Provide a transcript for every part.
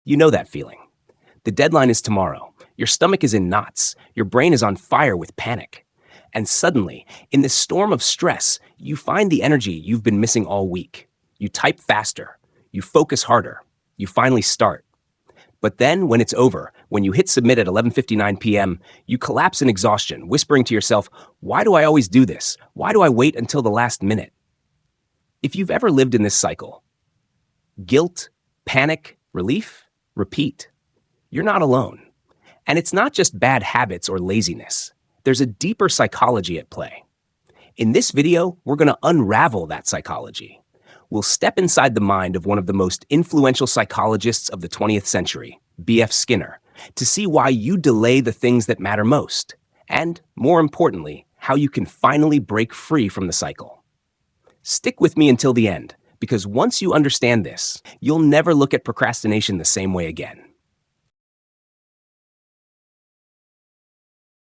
You know that feeling. The deadline is tomorrow. Your stomach is in knots. Your brain is on fire with panic. And suddenly, in this storm of stress, you find the energy you've been missing all week. You type faster. You focus harder. You finally start. But then, when it's over, when you hit submit at 11:59 p.m., you collapse in exhaustion, whispering to yourself, "Why do I always do this? Why do I wait until the last minute?" If you've ever lived in this cycle, guilt, panic, relief, repeat, you're not alone. And it's not just bad habits or laziness. There's a deeper psychology at play. In this video, we're going to unravel that psychology. We'll step inside the mind of one of the most influential psychologists of the 20th century, B.F. Skinner, to see why you delay the things that matter most, and, more importantly, how you can finally break free from the cycle. Stick with me until the end, because once you understand this, you'll never look at procrastination the same way again.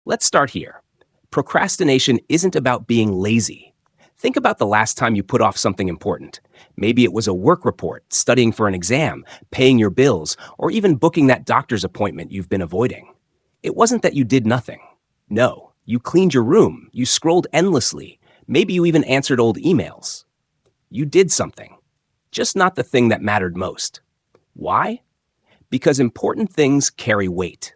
Let's start here. Procrastination isn't about being lazy. Think about the last time you put off something important. Maybe it was a work report, studying for an exam, paying your bills, or even booking that doctor's appointment you've been avoiding. It wasn't that you did nothing. No, you cleaned your room, you scrolled endlessly, maybe you even answered old emails. You did something, just not the thing that mattered most. Why? Because important things carry weight.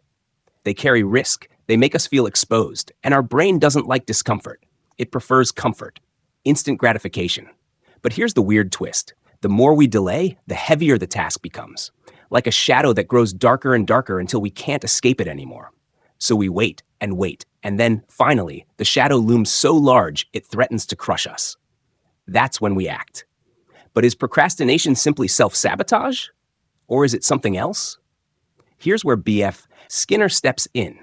They carry risk, they make us feel exposed, and our brain doesn't like discomfort. It prefers comfort, instant gratification. But here's the weird twist. The more we delay, the heavier the task becomes, like a shadow that grows darker and darker until we can't escape it anymore. So we wait, and then, finally, the shadow looms so large it threatens to crush us. That's when we act. But is procrastination simply self-sabotage? Or is it something else? Here's where B.F. Skinner steps in,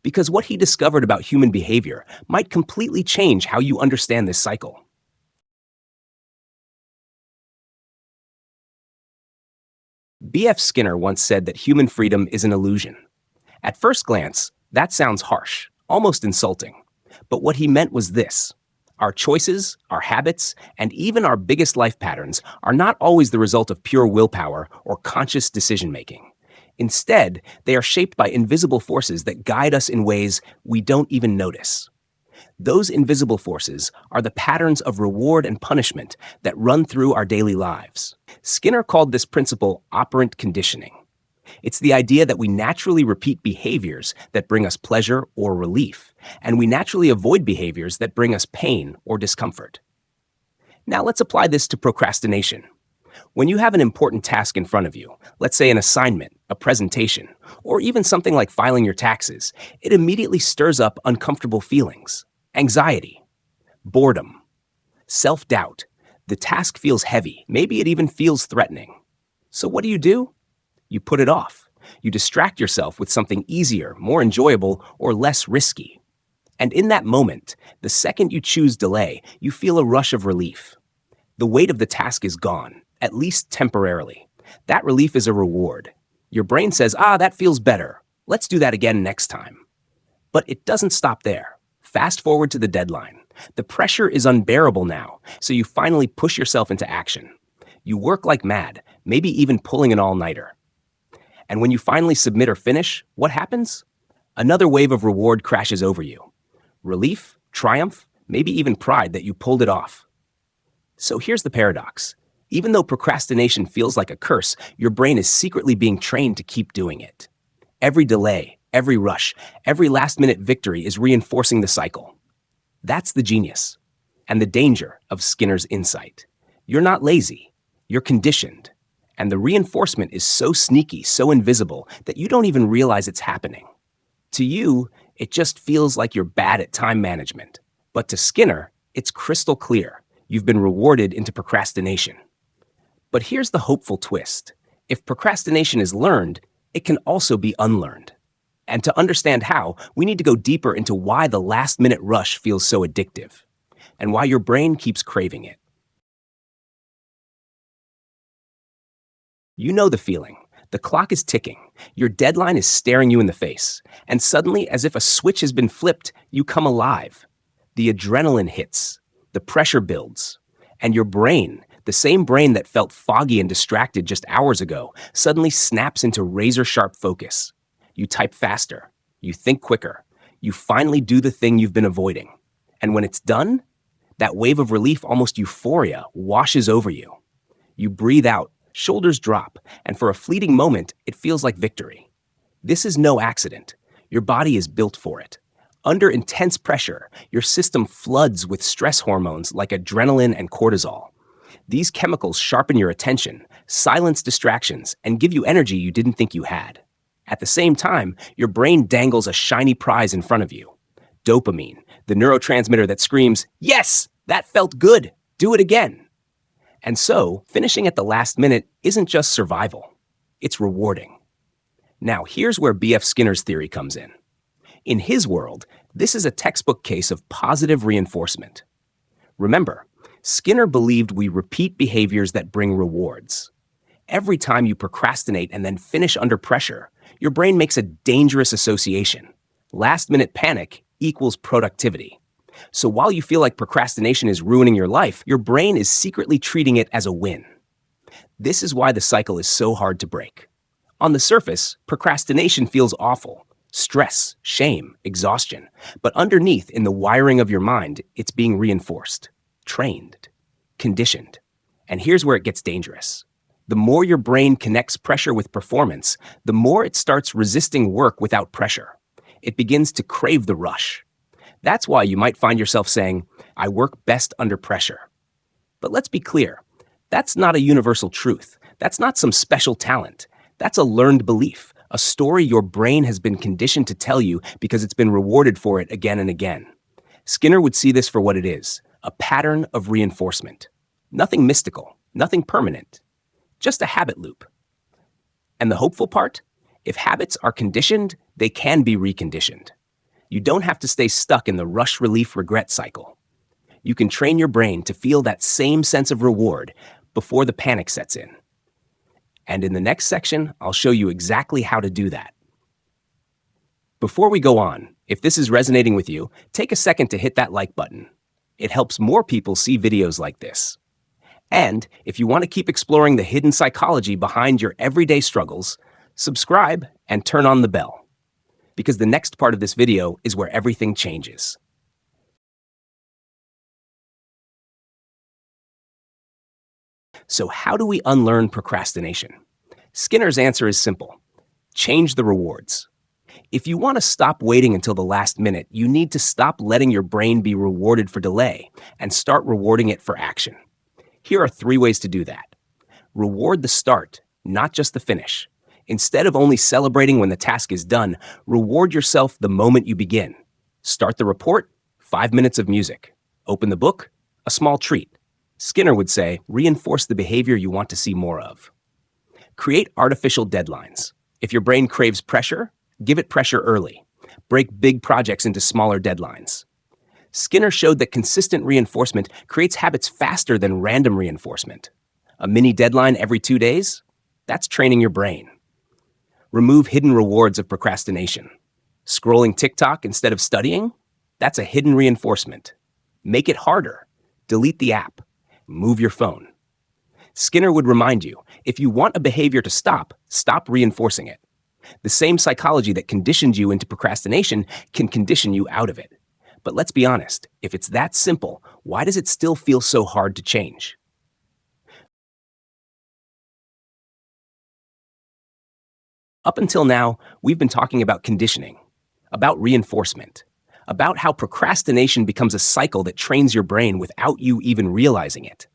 because what he discovered about human behavior might completely change how you understand this cycle. B.F. Skinner once said that human freedom is an illusion. At first glance, that sounds harsh, almost insulting. But what he meant was this: our choices, our habits, and even our biggest life patterns are not always the result of pure willpower or conscious decision-making. Instead, they are shaped by invisible forces that guide us in ways we don't even notice. Those invisible forces are the patterns of reward and punishment that run through our daily lives. Skinner called this principle operant conditioning. It's the idea that we naturally repeat behaviors that bring us pleasure or relief, and we naturally avoid behaviors that bring us pain or discomfort. Now let's apply this to procrastination. When you have an important task in front of you, let's say an assignment, a presentation, or even something like filing your taxes, it immediately stirs up uncomfortable feelings, anxiety, boredom, self-doubt. The task feels heavy, maybe it even feels threatening. So what do? You put it off. You distract yourself with something easier, more enjoyable, or less risky. And in that moment, the second you choose delay, you feel a rush of relief. The weight of the task is gone, at least temporarily. That relief is a reward. Your brain says, that feels better. Let's do that again next time. But it doesn't stop there. Fast forward to the deadline. The pressure is unbearable now, so you finally push yourself into action. You work like mad, maybe even pulling an all-nighter. And when you finally submit or finish, what happens? Another wave of reward crashes over you. Relief, triumph, maybe even pride that you pulled it off. So here's the paradox. Even though procrastination feels like a curse, your brain is secretly being trained to keep doing it. Every delay, every rush, every last-minute victory is reinforcing the cycle. That's the genius and the danger of Skinner's insight. You're not lazy, you're conditioned. And the reinforcement is so sneaky, so invisible, that you don't even realize it's happening. To you, it just feels like you're bad at time management. But to Skinner, it's crystal clear. You've been rewarded into procrastination. But here's the hopeful twist. If procrastination is learned, it can also be unlearned. And to understand how, we need to go deeper into why the last-minute rush feels so addictive, and why your brain keeps craving it. You know the feeling. The clock is ticking. Your deadline is staring you in the face. And suddenly, as if a switch has been flipped, you come alive. The adrenaline hits. The pressure builds. And your brain, The same brain that felt foggy and distracted just hours ago suddenly snaps into razor-sharp focus. You type faster. You think quicker. You finally do the thing you've been avoiding. And when it's done, that wave of relief, almost euphoria, washes over you. You breathe out, shoulders drop, and for a fleeting moment, it feels like victory. This is no accident. Your body is built for it. Under intense pressure, your system floods with stress hormones like adrenaline and cortisol. These chemicals sharpen your attention, silence distractions, and give you energy you didn't think you had. At the same time, your brain dangles a shiny prize in front of you. Dopamine, the neurotransmitter that screams, "Yes, that felt good, do it again." And so, finishing at the last minute isn't just survival, it's rewarding. Now, here's where B.F. Skinner's theory comes in. In his world, this is a textbook case of positive reinforcement. Remember, Skinner believed we repeat behaviors that bring rewards. Every time you procrastinate and then finish under pressure, your brain makes a dangerous association. Last-minute panic equals productivity. So while you feel like procrastination is ruining your life, your brain is secretly treating it as a win. This is why the cycle is so hard to break. On the surface, procrastination feels awful. Stress, shame, exhaustion. But underneath, in the wiring of your mind, it's being reinforced, trained, conditioned. And here's where it gets dangerous. The more your brain connects pressure with performance, the more it starts resisting work without pressure. It begins to crave the rush. That's why you might find yourself saying, "I work best under pressure." But let's be clear, that's not a universal truth. That's not some special talent. That's a learned belief, a story your brain has been conditioned to tell you because it's been rewarded for it again and again. Skinner would see this for what it is, a pattern of reinforcement. Nothing mystical, nothing permanent, just a habit loop. And the hopeful part? If habits are conditioned, they can be reconditioned. You don't have to stay stuck in the rush relief regret cycle. You can train your brain to feel that same sense of reward before the panic sets in. And in the next section, I'll show you exactly how to do that. Before we go on, if this is resonating with you, take a second to hit that like button. It helps more people see videos like this. And if you want to keep exploring the hidden psychology behind your everyday struggles, subscribe and turn on the bell. Because the next part of this video is where everything changes. So how do we unlearn procrastination? Skinner's answer is simple. Change the rewards. If you want to stop waiting until the last minute, you need to stop letting your brain be rewarded for delay and start rewarding it for action. Here are 3 ways to do that. Reward the start, not just the finish. Instead of only celebrating when the task is done, reward yourself the moment you begin. Start the report, 5 minutes of music. Open the book, a small treat. Skinner would say, reinforce the behavior you want to see more of. Create artificial deadlines. If your brain craves pressure, give it pressure early. Break big projects into smaller deadlines. Skinner showed that consistent reinforcement creates habits faster than random reinforcement. A mini deadline every 2 days? That's training your brain. Remove hidden rewards of procrastination. Scrolling TikTok instead of studying? That's a hidden reinforcement. Make it harder. Delete the app. Move your phone. Skinner would remind you, if you want a behavior to stop, stop reinforcing it. The same psychology that conditioned you into procrastination can condition you out of it. But let's be honest, if it's that simple, why does it still feel so hard to change? Up until now, we've been talking about conditioning, about reinforcement, about how procrastination becomes a cycle that trains your brain without you even realizing it.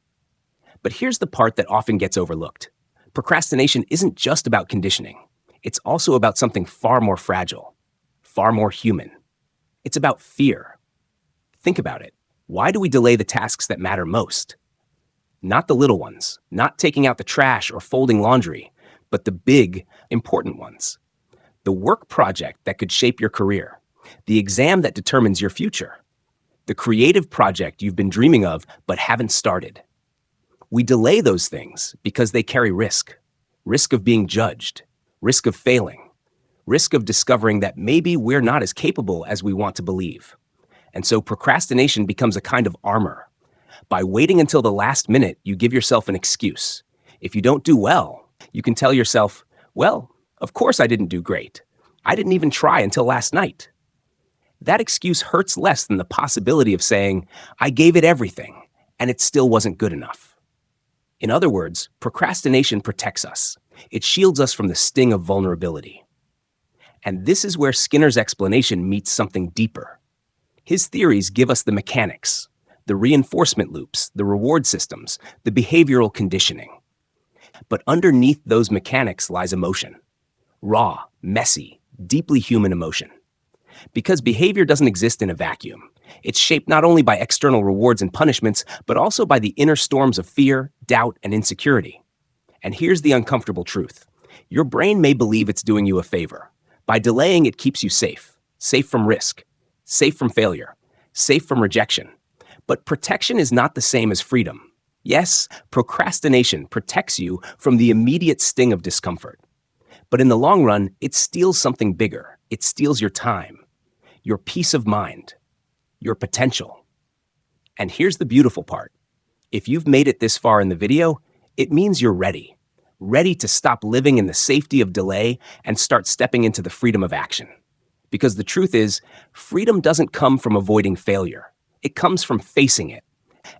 But here's the part that often gets overlooked. Procrastination isn't just about conditioning. It's also about something far more fragile, far more human. It's about fear. Think about it. Why do we delay the tasks that matter most? Not the little ones, not taking out the trash or folding laundry, but the big, important ones. The work project that could shape your career. The exam that determines your future. The creative project you've been dreaming of but haven't started. We delay those things because they carry risk. Risk of being judged. Risk of failing. Risk of discovering that maybe we're not as capable as we want to believe. And so procrastination becomes a kind of armor. By waiting until the last minute, you give yourself an excuse. If you don't do well, you can tell yourself, well, of course I didn't do great. I didn't even try until last night. That excuse hurts less than the possibility of saying, I gave it everything, and it still wasn't good enough. In other words, procrastination protects us. It shields us from the sting of vulnerability. And this is where Skinner's explanation meets something deeper. His theories give us the mechanics, the reinforcement loops, the reward systems, the behavioral conditioning. But underneath those mechanics lies emotion. Raw, messy, deeply human emotion. Because behavior doesn't exist in a vacuum. It's shaped not only by external rewards and punishments, but also by the inner storms of fear, doubt, and insecurity. And here's the uncomfortable truth. Your brain may believe it's doing you a favor. By delaying, it keeps you safe. Safe from risk. Safe from failure. Safe from rejection. But protection is not the same as freedom. Yes, procrastination protects you from the immediate sting of discomfort. But in the long run, it steals something bigger. It steals your time, your peace of mind, your potential. And here's the beautiful part. If you've made it this far in the video, it means you're ready. Ready to stop living in the safety of delay and start stepping into the freedom of action. Because the truth is, freedom doesn't come from avoiding failure. It comes from facing it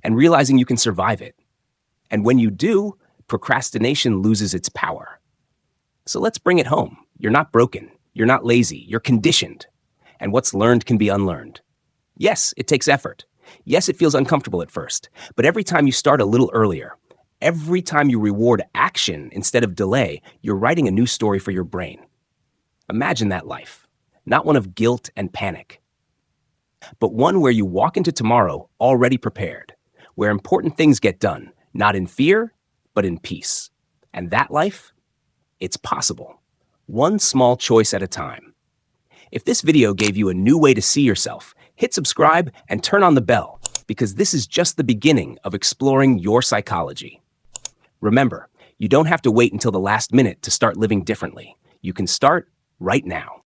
and realizing you can survive it. And when you do, procrastination loses its power. So let's bring it home. You're not broken. You're not lazy. You're conditioned. And what's learned can be unlearned. Yes, it takes effort. Yes, it feels uncomfortable at first. But every time you start a little earlier, every time you reward action instead of delay, you're writing a new story for your brain. Imagine that life. Not one of guilt and panic, but one where you walk into tomorrow already prepared, where important things get done, not in fear, but in peace. And that life, it's possible. One small choice at a time. If this video gave you a new way to see yourself, hit subscribe and turn on the bell, because this is just the beginning of exploring your psychology. Remember, you don't have to wait until the last minute to start living differently. You can start right now.